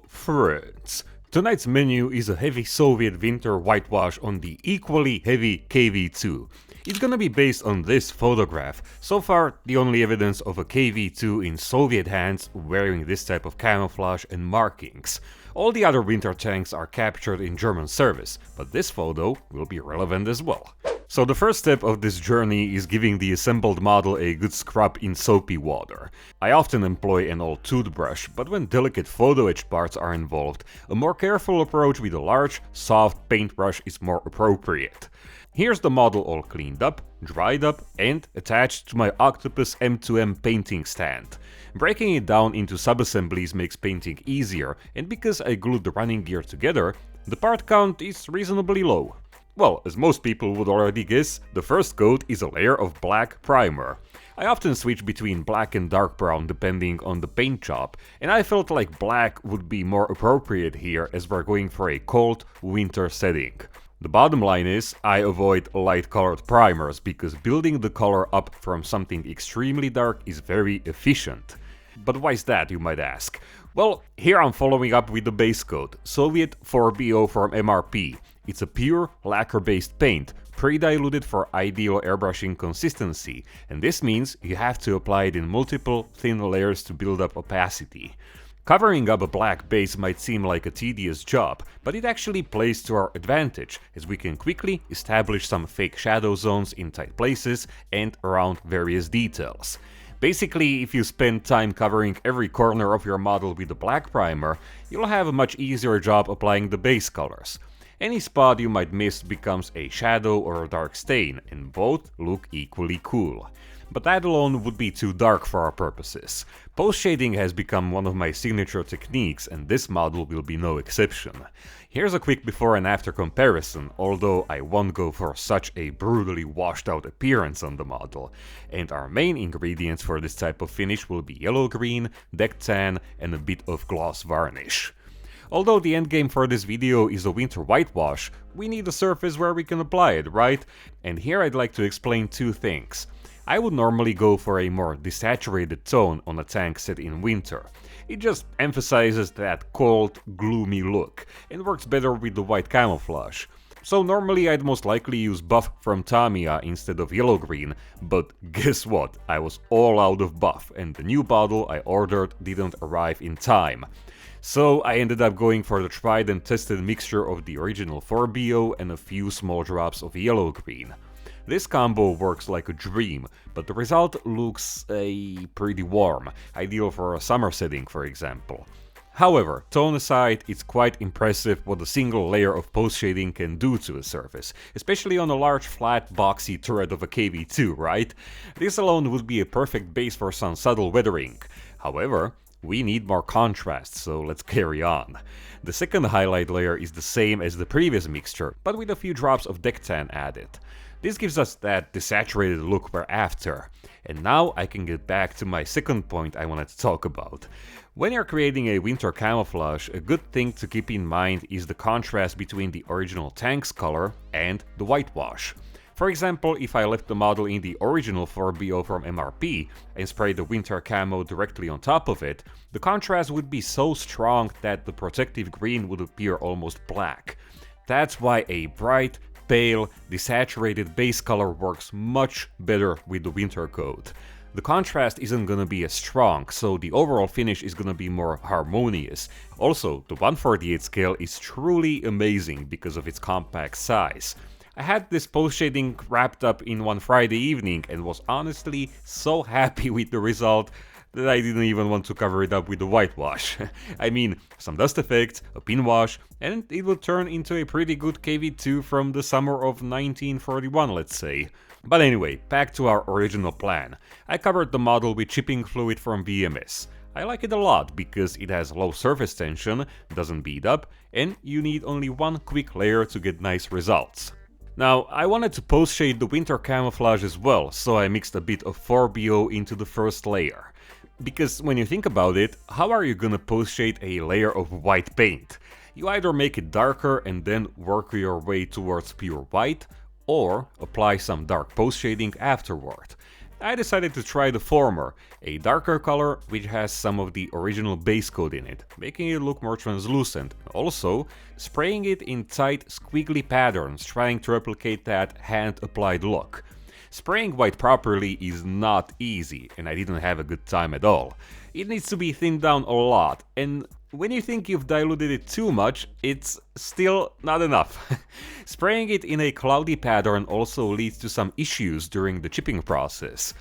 Friends, tonight's menu is a heavy Soviet winter whitewash on the equally heavy KV-2. It's gonna be based on this photograph, so far the only evidence of a KV-2 in Soviet hands wearing this type of camouflage and markings. All the other winter tanks are captured in German service, but this photo will be relevant as well. So the first step of this journey is giving the assembled model a good scrub in soapy water. I often employ an old toothbrush, but when delicate photo etched parts are involved, a more careful approach with a large, soft paintbrush is more appropriate. Here's the model all cleaned up, dried up, and attached to my Octopus M2M painting stand. Breaking it down into sub-assemblies makes painting easier, and because I glued the running gear together, the part count is reasonably low. Well, as most people would already guess, the first coat is a layer of black primer. I often switch between black and dark brown depending on the paint job, and I felt like black would be more appropriate here as we're going for a cold winter setting. The bottom line is, I avoid light colored primers because building the color up from something extremely dark is very efficient. But why is that, you might ask? Well, here I'm following up with the base coat, Soviet 4BO from MRP. It's a pure lacquer-based paint, pre-diluted for ideal airbrushing consistency, and this means you have to apply it in multiple thin layers to build up opacity. Covering up a black base might seem like a tedious job, but it actually plays to our advantage, as we can quickly establish some fake shadow zones in tight places and around various details. Basically, if you spend time covering every corner of your model with a black primer, you'll have a much easier job applying the base colors. Any spot you might miss becomes a shadow or a dark stain, and both look equally cool. But that alone would be too dark for our purposes. Post-shading has become one of my signature techniques, and this model will be no exception. Here's a quick before and after comparison, although I won't go for such a brutally washed out appearance on the model. And our main ingredients for this type of finish will be yellow-green, deck tan, and a bit of gloss varnish. Although the endgame for this video is a winter whitewash, we need a surface where we can apply it, right? And here I'd like to explain two things. I would normally go for a more desaturated tone on a tank set in winter. It just emphasizes that cold, gloomy look, and works better with the white camouflage. So normally I'd most likely use buff from Tamiya instead of yellow-green, but guess what? I was all out of buff, and the new bottle I ordered didn't arrive in time. So I ended up going for the tried and tested mixture of the original 4BO and a few small drops of yellow-green. This combo works like a dream, but the result looks pretty warm, ideal for a summer setting for example. However, tone aside, it's quite impressive what a single layer of post-shading can do to a surface, especially on a large flat boxy turret of a KV-2, right? This alone would be a perfect base for some subtle weathering. However, we need more contrast, so let's carry on. The second highlight layer is the same as the previous mixture, but with a few drops of deck tan added. This gives us that desaturated look we're after. And now I can get back to my second point I wanted to talk about. When you're creating a winter camouflage, a good thing to keep in mind is the contrast between the original tank's color and the whitewash. For example, if I left the model in the original 4BO from MRP and sprayed the winter camo directly on top of it, the contrast would be so strong that the protective green would appear almost black. That's why a bright, pale, desaturated base color works much better with the winter coat. The contrast isn't gonna be as strong, so the overall finish is gonna be more harmonious. Also, the 1/48 scale is truly amazing because of its compact size. I had this post-shading wrapped up in one Friday evening and was honestly so happy with the result that I didn't even want to cover it up with the whitewash. I mean, some dust effects, a pin wash, and it will turn into a pretty good KV-2 from the summer of 1941, let's say. But anyway, back to our original plan. I covered the model with chipping fluid from VMS. I like it a lot because it has low surface tension, doesn't bead up, and you need only one quick layer to get nice results. Now, I wanted to post-shade the winter camouflage as well, so I mixed a bit of 4BO into the first layer. Because when you think about it, how are you gonna post-shade a layer of white paint? You either make it darker and then work your way towards pure white, or apply some dark post-shading afterward. I decided to try the former, a darker color which has some of the original base coat in it, making it look more translucent. Also, spraying it in tight, squiggly patterns, trying to replicate that hand-applied look. Spraying white properly is not easy, and I didn't have a good time at all. It needs to be thinned down a lot, and when you think you've diluted it too much, it's still not enough. Spraying it in a cloudy pattern also leads to some issues during the chipping process.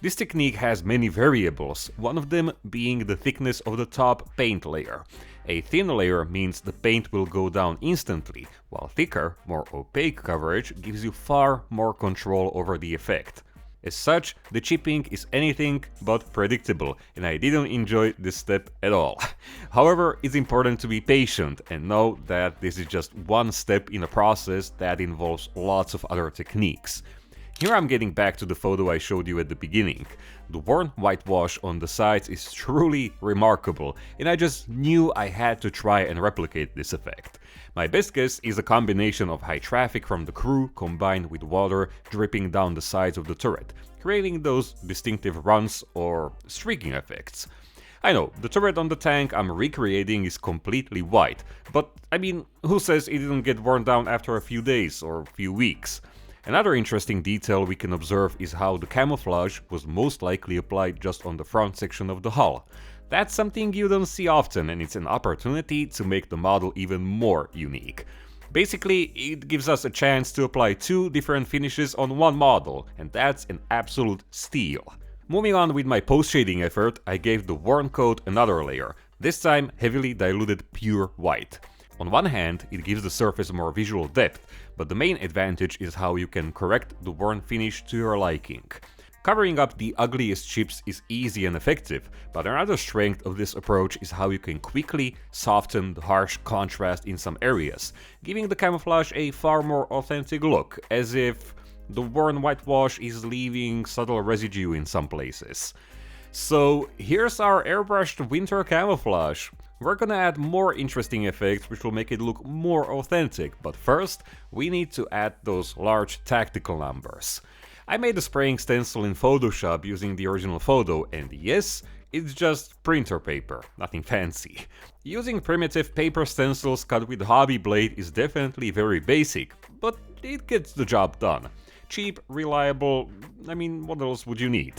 This technique has many variables, one of them being the thickness of the top paint layer. A thin layer means the paint will go down instantly, while thicker, more opaque coverage gives you far more control over the effect. As such, the chipping is anything but predictable, and I didn't enjoy this step at all. However, it's important to be patient and know that this is just one step in a process that involves lots of other techniques. Here I'm getting back to the photo I showed you at the beginning. The worn whitewash on the sides is truly remarkable, and I just knew I had to try and replicate this effect. My best guess is a combination of high traffic from the crew combined with water dripping down the sides of the turret, creating those distinctive runs or streaking effects. I know, the turret on the tank I'm recreating is completely white, but I mean, who says it didn't get worn down after a few days or a few weeks? Another interesting detail we can observe is how the camouflage was most likely applied just on the front section of the hull. That's something you don't see often, and it's an opportunity to make the model even more unique. Basically, it gives us a chance to apply two different finishes on one model, and that's an absolute steal. Moving on with my post-shading effort, I gave the worn coat another layer, this time heavily diluted pure white. On one hand, it gives the surface more visual depth, but the main advantage is how you can correct the worn finish to your liking. Covering up the ugliest chips is easy and effective, but another strength of this approach is how you can quickly soften the harsh contrast in some areas, giving the camouflage a far more authentic look, as if the worn whitewash is leaving subtle residue in some places. So here's our airbrushed winter camouflage. We're gonna add more interesting effects which will make it look more authentic, but first we need to add those large tactical numbers. I made a spraying stencil in Photoshop using the original photo, and yes, it's just printer paper, nothing fancy. Using primitive paper stencils cut with hobby blade is definitely very basic, but it gets the job done. Cheap, reliable, I mean, what else would you need?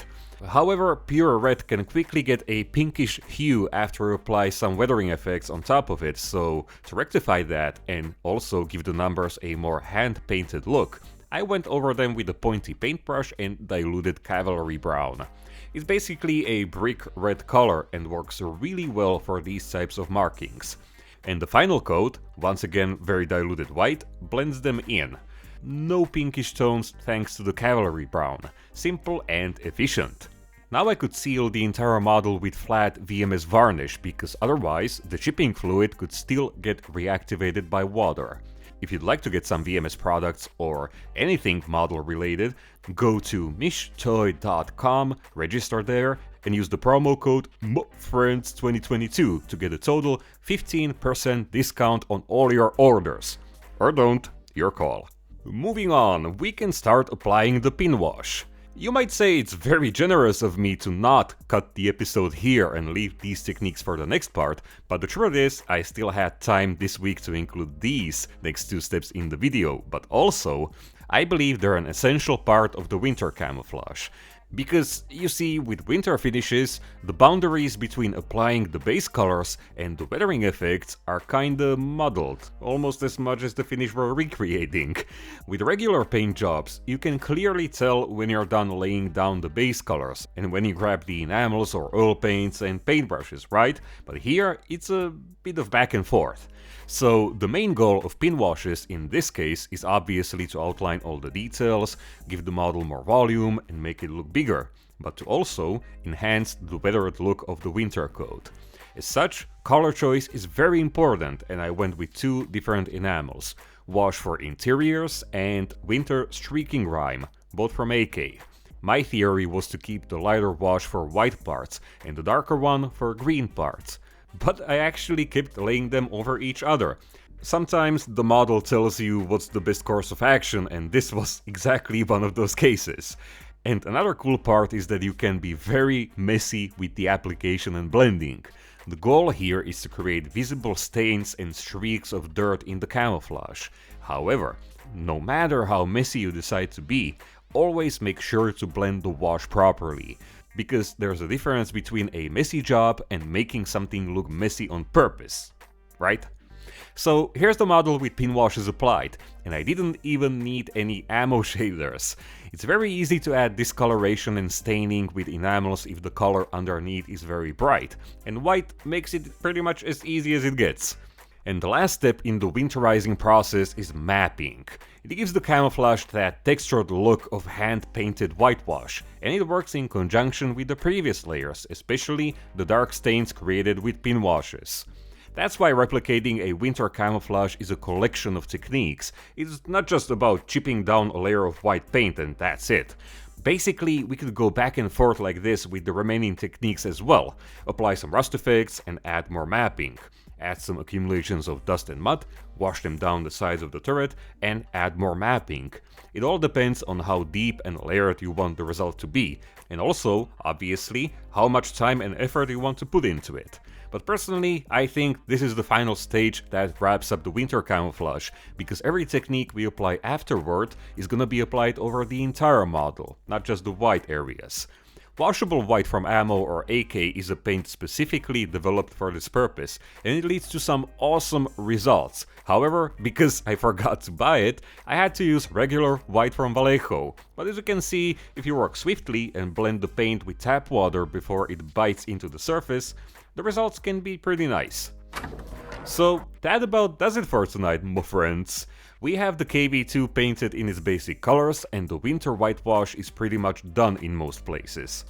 However, pure red can quickly get a pinkish hue after you apply some weathering effects on top of it, so to rectify that and also give the numbers a more hand-painted look, I went over them with a pointy paintbrush and diluted cavalry brown. It's basically a brick red color and works really well for these types of markings. And the final coat, once again very diluted white, blends them in. No pinkish tones thanks to the cavalry brown. Simple and efficient. Now I could seal the entire model with flat VMS varnish, because otherwise the chipping fluid could still get reactivated by water. If you'd like to get some VMS products or anything model related, go to mishtoy.com, register there, and use the promo code MOFRIENDS2022 to get a total 15% discount on all your orders. Or don't, your call. Moving on, we can start applying the pin wash. You might say it's very generous of me to not cut the episode here and leave these techniques for the next part, but the truth is I still had time this week to include these next two steps in the video, but also I believe they're an essential part of the winter camouflage. Because, you see, with winter finishes, the boundaries between applying the base colors and the weathering effects are kinda muddled, almost as much as the finish we're recreating. With regular paint jobs, you can clearly tell when you're done laying down the base colors, and when you grab the enamels or oil paints and paintbrushes, right? But here, it's a bit of back and forth. So the main goal of pin washes in this case is obviously to outline all the details, give the model more volume and make it look bigger, but to also enhance the weathered look of the winter coat. As such, color choice is very important, and I went with two different enamels, Wash for interiors and Winter Streaking Rime, both from AK. My theory was to keep the lighter wash for white parts and the darker one for green parts. But I actually kept laying them over each other. Sometimes the model tells you what's the best course of action, and this was exactly one of those cases. And another cool part is that you can be very messy with the application and blending. The goal here is to create visible stains and streaks of dirt in the camouflage. However, no matter how messy you decide to be, always make sure to blend the wash properly, because there's a difference between a messy job and making something look messy on purpose, right? So here's the model with pin washes applied, and I didn't even need any ammo shaders. It's very easy to add discoloration and staining with enamels if the color underneath is very bright, and white makes it pretty much as easy as it gets. And the last step in the winterizing process is mapping. It gives the camouflage that textured look of hand-painted whitewash, and it works in conjunction with the previous layers, especially the dark stains created with pin washes. That's why replicating a winter camouflage is a collection of techniques. It's not just about chipping down a layer of white paint and that's it. Basically, we could go back and forth like this with the remaining techniques as well. Apply some rust effects and add more mapping. Add some accumulations of dust and mud, wash them down the sides of the turret, and add more mapping. It all depends on how deep and layered you want the result to be, and also, obviously, how much time and effort you want to put into it. But personally, I think this is the final stage that wraps up the winter camouflage, because every technique we apply afterward is gonna be applied over the entire model, not just the white areas. Washable white from ammo or AK is a paint specifically developed for this purpose, and it leads to some awesome results. However, because I forgot to buy it, I had to use regular white from Vallejo. But as you can see, if you work swiftly and blend the paint with tap water before it bites into the surface, the results can be pretty nice. So that about does it for tonight, my friends. We have the KV-2 painted in its basic colors, and the winter whitewash is pretty much done in most places.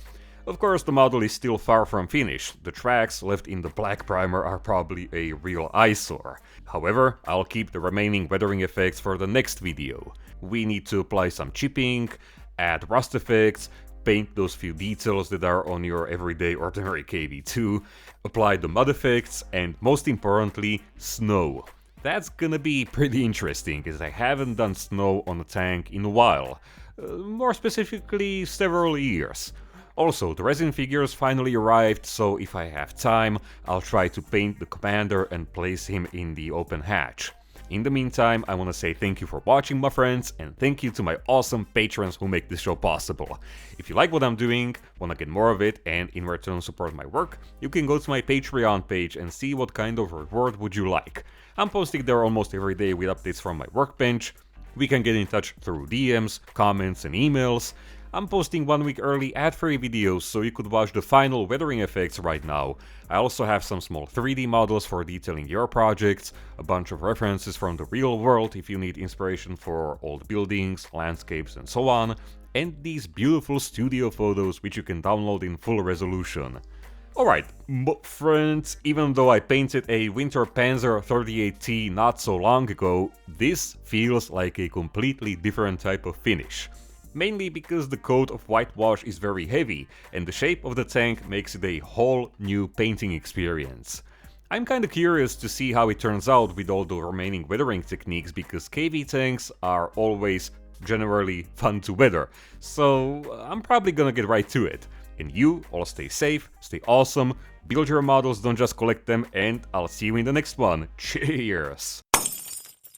Of course, the model is still far from finished. The tracks left in the black primer are probably a real eyesore. However, I'll keep the remaining weathering effects for the next video. We need to apply some chipping, add rust effects, paint those few details that are on your everyday ordinary KV-2, apply the mud effects, and most importantly, snow. That's gonna be pretty interesting, as I haven't done snow on a tank in a while. More specifically, several years. Also, the resin figures finally arrived, so if I have time, I'll try to paint the commander and place him in the open hatch. In the meantime, I want to say thank you for watching, my friends, and thank you to my awesome patrons who make this show possible. If you like what I'm doing, want to get more of it, and in return support my work, you can go to my Patreon page and see what kind of reward would you like. I'm posting there almost every day with updates from my workbench. We can get in touch through DMs, comments, and emails. I'm posting 1 week early ad-free videos, so you could watch the final weathering effects right now. I also have some small 3D models for detailing your projects, a bunch of references from the real world if you need inspiration for old buildings, landscapes, and so on, and these beautiful studio photos which you can download in full resolution. Alright, but friends, even though I painted a Winter Panzer 38T not so long ago, this feels like a completely different type of finish. Mainly because the coat of whitewash is very heavy, and the shape of the tank makes it a whole new painting experience. I'm kinda curious to see how it turns out with all the remaining weathering techniques, because KV tanks are always generally fun to weather, so I'm probably gonna get right to it. And you all stay safe, stay awesome, build your models, don't just collect them, and I'll see you in the next one. Cheers!